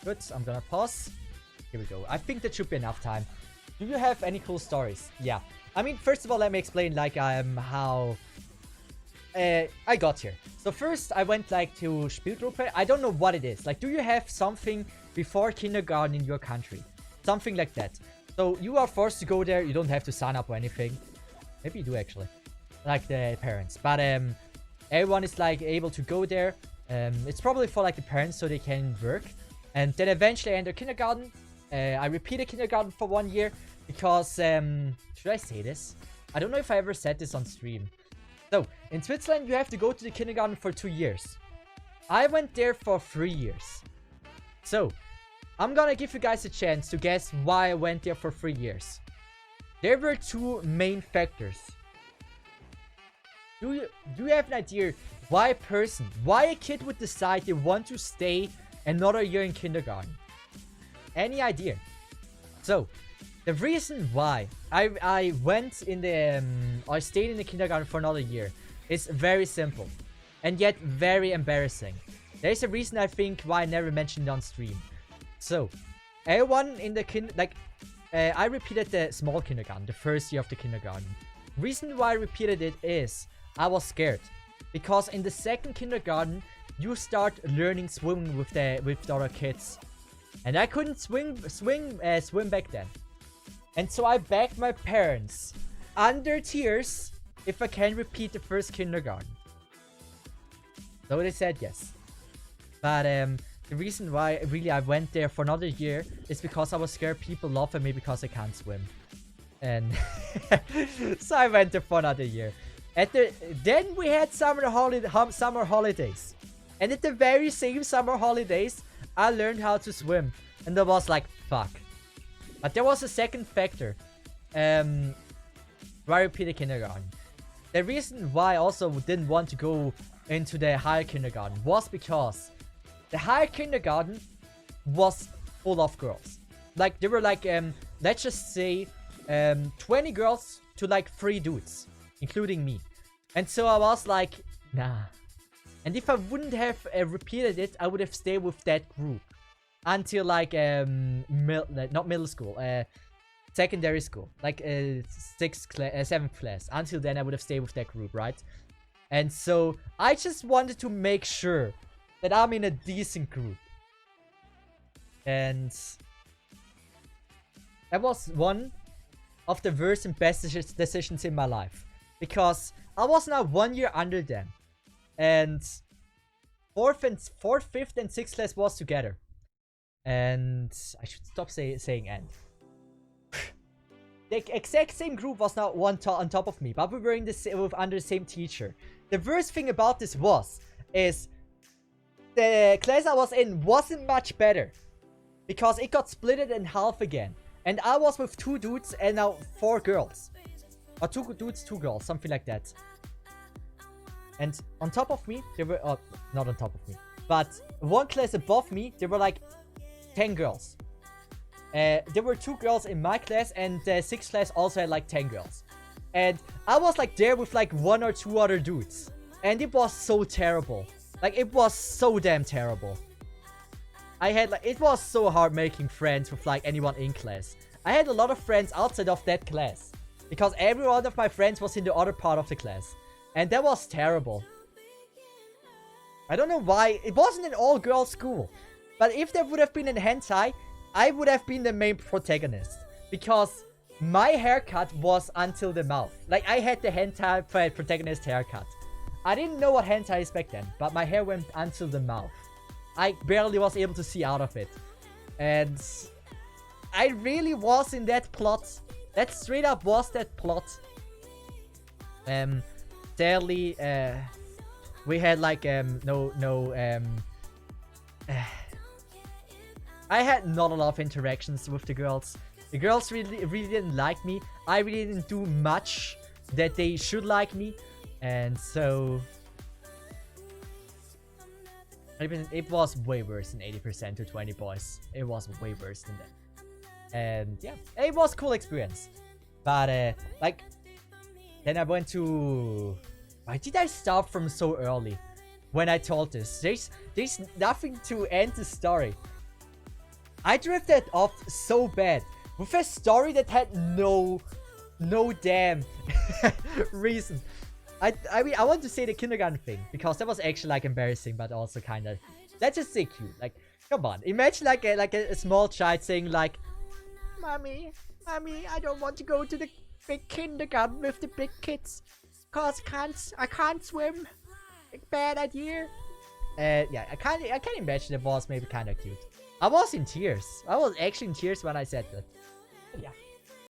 Good, I'm gonna pause. Here we go. I think that should be enough time. Do you have any cool stories? Yeah. I mean, first of all, let me explain, like, how I got here. So first, I went, like, to Spielgruppe. I don't know what it is. Like, do you have something before kindergarten in your country? Something like that. So you are forced to go there. You don't have to sign up or anything. Maybe you do, actually. Like, the parents. But, everyone is, like, able to go there. It's probably for, like, the parents so they can work. And then eventually I enter kindergarten. I repeated kindergarten for 1 year. Because, should I say this? I don't know if I ever said this on stream. So, in Switzerland, you have to go to the kindergarten for 2 years. I went there for 3 years. So, I'm gonna give you guys a chance to guess why I went there for 3 years. There were 2 main factors. Do you have an idea why a kid would decide they want to stay another year in kindergarten? Any idea? So, the reason why I went in the I stayed in the kindergarten for another year is very simple, and yet very embarrassing. There is a reason I think why I never mentioned it on stream. So, everyone in the I repeated the small kindergarten, the first year of the kindergarten. Reason why I repeated it is I was scared, because in the second kindergarten you start learning swimming with the other kids, and I couldn't swim back then. And so I begged my parents, under tears, if I can repeat the first kindergarten. So they said yes. But the reason why really I went there for another year is because I was scared people laugh at me because I can't swim. And so I went there for another year. Then we had summer holidays. And at the very same summer holidays, I learned how to swim. And I was like, fuck. But there was a second factor. Why I repeated kindergarten. The reason why I also didn't want to go into the higher kindergarten was because the higher kindergarten was full of girls. Like, there were like, let's just say, 20 girls to like 3 dudes, including me. And so I was like, nah. And if I wouldn't have repeated it, I would have stayed with that group until like not middle school, secondary school, like 7th class. Until then, I would have stayed with that group, right? And so I just wanted to make sure that I'm in a decent group. And that was one of the worst and best decisions in my life, because I was now 1 year under them, and 4th, 5th, and 6th class was together. And I should stop saying "and." The exact same group was now on top of me, but we were in under the same teacher. The worst thing about this is the class I was in wasn't much better, because it got splitted in half again. And I was with 2 dudes and now 4 girls. Or 2 dudes, 2 girls, something like that. And on top of me, there were... not on top of me. But one class above me, there were like 10 girls. There were 2 girls in my class, and the 6th class also had like 10 girls. And I was like there with like 1 or 2 other dudes. And it was so terrible. Like, it was so damn terrible. It was so hard making friends with like anyone in class. I had a lot of friends outside of that class, because every one of my friends was in the other part of the class. And that was terrible. I don't know why. It wasn't an all-girls school. But if there would have been a hentai, I would have been the main protagonist. Because my haircut was until the mouth. Like, I had the hentai protagonist haircut. I didn't know what hentai is back then, but my hair went until the mouth. I barely was able to see out of it. And I really was in that plot. That straight up was that plot. Sadly, we had like, I had not a lot of interactions with the girls. The girls really didn't like me. I really didn't do much that they should like me. And so... it was way worse than 80% to 20 boys. It was way worse than that. And yeah, it was a cool experience. But like, then I went to... Why did I start from so early when I told this? There's nothing to end the story. I drifted off so bad with a story that had no damn reason. I mean, I want to say the kindergarten thing because that was actually like embarrassing, but also kind of, let's just say cute. Like, come on, imagine like a small child saying like, mommy, I don't want to go to the big kindergarten with the big kids, cause I can't swim. Bad idea. Yeah, I can imagine it was maybe kind of cute. I was in tears. I was actually in tears when I said that. But yeah.